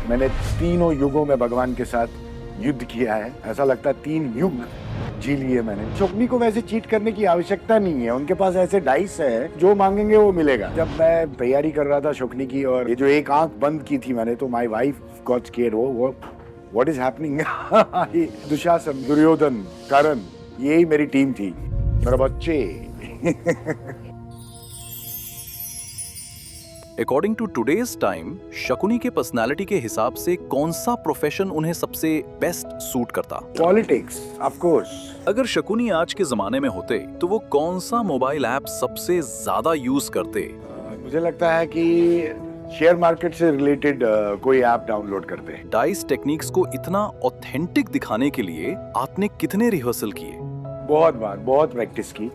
मैंने तीनों युगों में भगवान के साथ युद्ध किया है। ऐसा लगता है 3 युग जी लिए मैंने। शकुनी को वैसे चीट करने की आवश्यकता नहीं है, उनके पास ऐसे डाइस है, जो मांगेंगे वो मिलेगा। जब मैं तैयारी कर रहा था शकुनी की, और ये जो एक आंख बंद की थी मैंने, तो माय वाइफ गॉट स्केयर्ड। वो what is happening. Dushasan, Duryodhan, Karna, यही मेरी टीम थी, मेरे बच्चे। According to today's time, Shakuni के पर्सनालिटी के हिसाब से कौन सा प्रोफेशन उन्हें सबसे बेस्ट सूट करता? Politics, of course. अगर शकुनी आज के जमाने में होते तो वो कौन सा मोबाइल ऐप सबसे ज्यादा यूज करते? मुझे लगता है कि शेयर मार्केट से रिलेटेड कोई ऐप डाउनलोड करते हैं। डाइस टेक्निक्स को इतना ऑथेंटिक दिखाने के लिए आपने कितने रिहर्सल किए? बहुत बार, बहुत प्रैक्टिस की,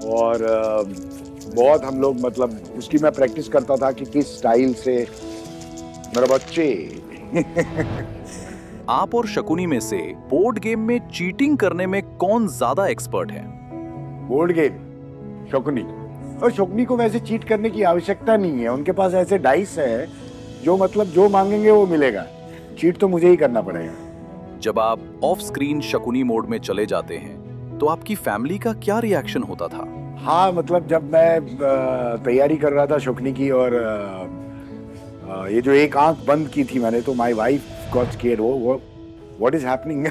और बहुत हम लोग, मतलब उसकी मैं प्रैक्टिस करता था कि किस स्टाइल से मेरे बच्चे। आप और शकुनी में से बोर्ड गेम में चीटिंग करने में कौन ज्यादा एक्सपर्ट है? Board game, Shakuni. और शकुनी को वैसे चीट करने की आवश्यकता नहीं है, उनके पास ऐसे डाइस है, जो मतलब जो मांगेंगे वो मिलेगा। चीट तो मुझे ही करना पड़ेगा। जब आप ऑफ स्क्रीन शकुनी मोड में चले जाते हैं तो आपकी फैमिली का क्या रिएक्शन होता था? हाँ, मतलब जब मैं तैयारी कर रहा था शकुनी की, और ये जो एक आंख बंद की थी मैंने, तो माय वाइफ गॉट स्केयर्ड। वो व्हाट इज हैपनिंग।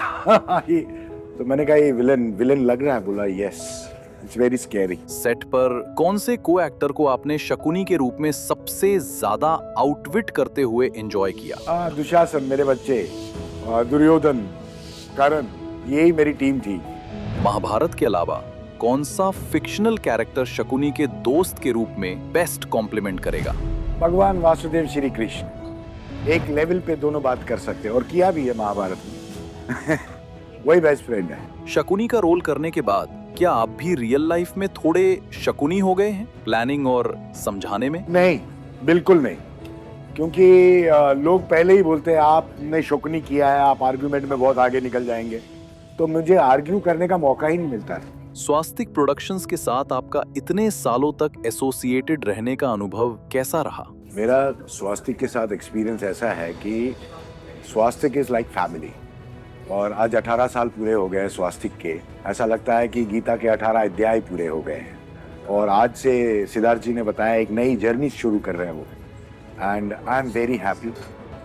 तो मैंने कहा ये विलन लग रहा है। बोला yes, it's very scary. Set पर कौन से को एक्टर को आपने शकुनी के रूप में सबसे ज्यादा आउटविट करते हुए एंजॉय किया? दुशासन, मेरे बच्चे, दुर्योधन, कर्ण, यही मेरी टीम थी। महाभारत के अलावा कौन सा फिक्शनल कैरेक्टर शकुनी के दोस्त के रूप में बेस्ट कॉम्प्लीमेंट करेगा? भगवान वासुदेव श्री कृष्ण। एक लेवल पे दोनों बात कर सकते हैं, और किया भी है महाभारत में। वही बेस्ट फ्रेंड है। शकुनी का रोल करने के बाद क्या आप भी रियल लाइफ में थोड़े शकुनी हो गए हैं, प्लानिंग और समझाने में? नहीं, बिल्कुल नहीं, क्योंकि लोग पहले ही बोलते हैं आपने शकुनी किया है, आप आर्ग्यूमेंट में बहुत आगे निकल जाएंगे, तो मुझे आर्ग्यू करने का मौका ही नहीं मिलता है। स्वास्तिक प्रोडक्शंस के साथ आपका इतने सालों तक एसोसिएटेड रहने का अनुभव कैसा रहा? मेरा स्वास्तिक के साथ एक्सपीरियंस ऐसा है कि स्वास्तिक इज लाइक फैमिली, और आज 18 साल पूरे हो गए स्वास्तिक के। ऐसा लगता है कि गीता के 18 अध्याय पूरे हो गए हैं, और आज से सिद्धार्थ जी ने बताया एक नई जर्नी शुरू कर रहे हैं वो, and I am very happy.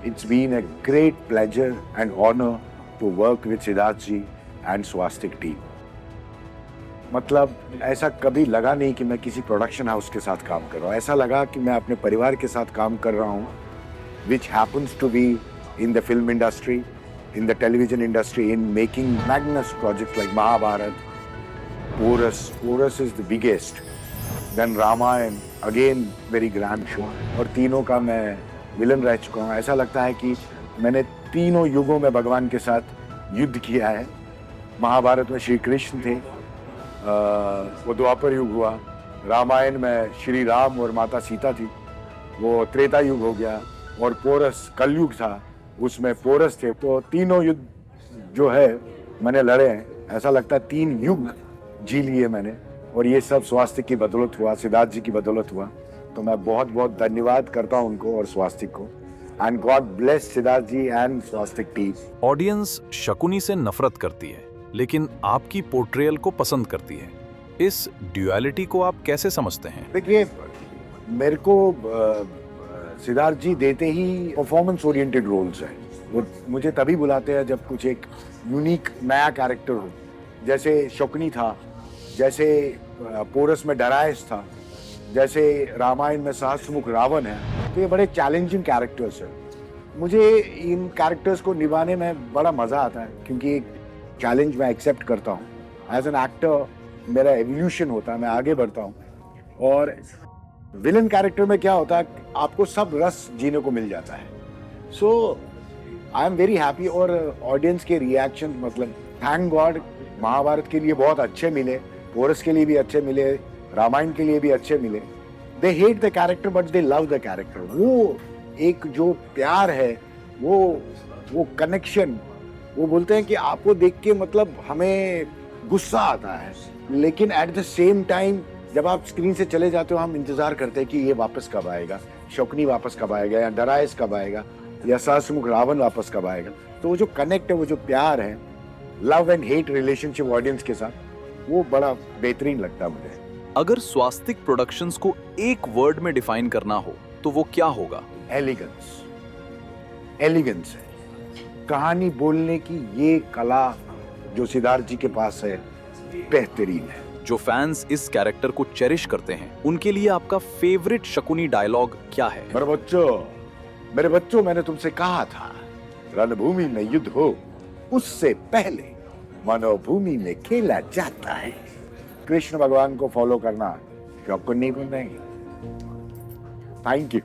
It's been a great pleasure and honour to work with Siddharth ji and Swastik team. मतलब ऐसा कभी लगा नहीं कि मैं किसी प्रोडक्शन हाउस के साथ काम कर रहा हूँ। ऐसा लगा कि मैं अपने परिवार के साथ काम कर रहा हूँ, which happens to be in the film industry, in the television industry, in making magnum projects like Mahabharat, Porus is the biggest, then Ramayan, again very grand show, और तीनों का मैं विलन रह चुका हूँ। ऐसा लगता है कि मैंने तीनों युगों में भगवान के साथ युद्ध किया है। महाभारत में श्री कृष्ण थे, वो द्वापर युग हुआ। रामायण में श्री राम और माता सीता थी, वो त्रेता युग हो गया। और पोरस कलयुग था, उसमें पोरस थे। तो तीनों युद्ध जो है मैंने लड़े हैं। ऐसा लगता है 3 युग जी लिए मैंने, और ये सब स्वास्तिक की बदौलत हुआ, सिद्धार्थ जी की बदौलत हुआ। तो मैं बहुत बहुत धन्यवाद करता हूँ उनको और स्वास्तिक को। And God bless Siddharth ji and Swastik team. Audience Shakuni से नफरत करती है, लेकिन आपकी पोर्ट्रेयल को पसंद करती है। इस ड्यूअलिटी को आप कैसे समझते हैं? देखिए, मेरे को सिद्धार्थ जी देते ही परफॉर्मेंस ओरिएंटेड रोल्स हैं। वो मुझे तभी बुलाते हैं जब कुछ एक यूनिक नया कैरेक्टर हो। जैसे शकुनी था, जैसे पोरस में डरायस था, जैसे रामायण में सहस्त्रमुख रावण है। तो ये बड़े चैलेंजिंग कैरेक्टर्स हैं। मुझे इन कैरेक्टर्स को निभाने में बड़ा मज़ा आता है, क्योंकि चैलेंज मैं एक्सेप्ट करता हूँ। एज एन एक्टर मेरा एवोल्यूशन होता है, मैं आगे बढ़ता हूँ। और विलन कैरेक्टर में क्या होता है, आपको सब रस जीने को मिल जाता है। सो आई एम वेरी हैप्पी। और ऑडियंस के रिएक्शन, मतलब थैंक गॉड, महाभारत के लिए बहुत अच्छे मिले, पोरस के लिए भी अच्छे मिले, रामायण के लिए भी अच्छे मिले। They hate the character but they love the character. वो एक जो प्यार है, वो कनेक्शन, वो बोलते हैं कि आपको देख के मतलब हमें गुस्सा आता है, लेकिन एट द सेम टाइम जब आप स्क्रीन से चले जाते हो, हम इंतजार करते हैं कि ये वापस कब आएगा, शकुनी वापस कब आएगा, या डरायस कब आएगा। या सहस्त्रमुख रावण वापस कब आएगा। तो वो जो कनेक्ट है, वो जो प्यार है, love and hate relationship audience के साथ, वो बड़ा बेहतरीन लगता है मुझे। अगर स्वास्तिक प्रोडक्शंस को एक वर्ड में डिफाइन करना हो तो वो क्या होगा? एलिगेंस। एलिगेंस है कहानी बोलने की, ये कला जो सिद्धार्थ जी के पास है, बेहतरीन है। जो फैंस इस कैरेक्टर को चेरिश करते हैं उनके लिए आपका फेवरेट शकुनी डायलॉग क्या है? मेरे बच्चों, मैंने तुमसे कहा था, रणभूमि में युद्ध हो उससे पहले मनोभूमि में खेला जाता है। कृष्ण भगवान को फॉलो करना शकुनी को नहीं। Thank you.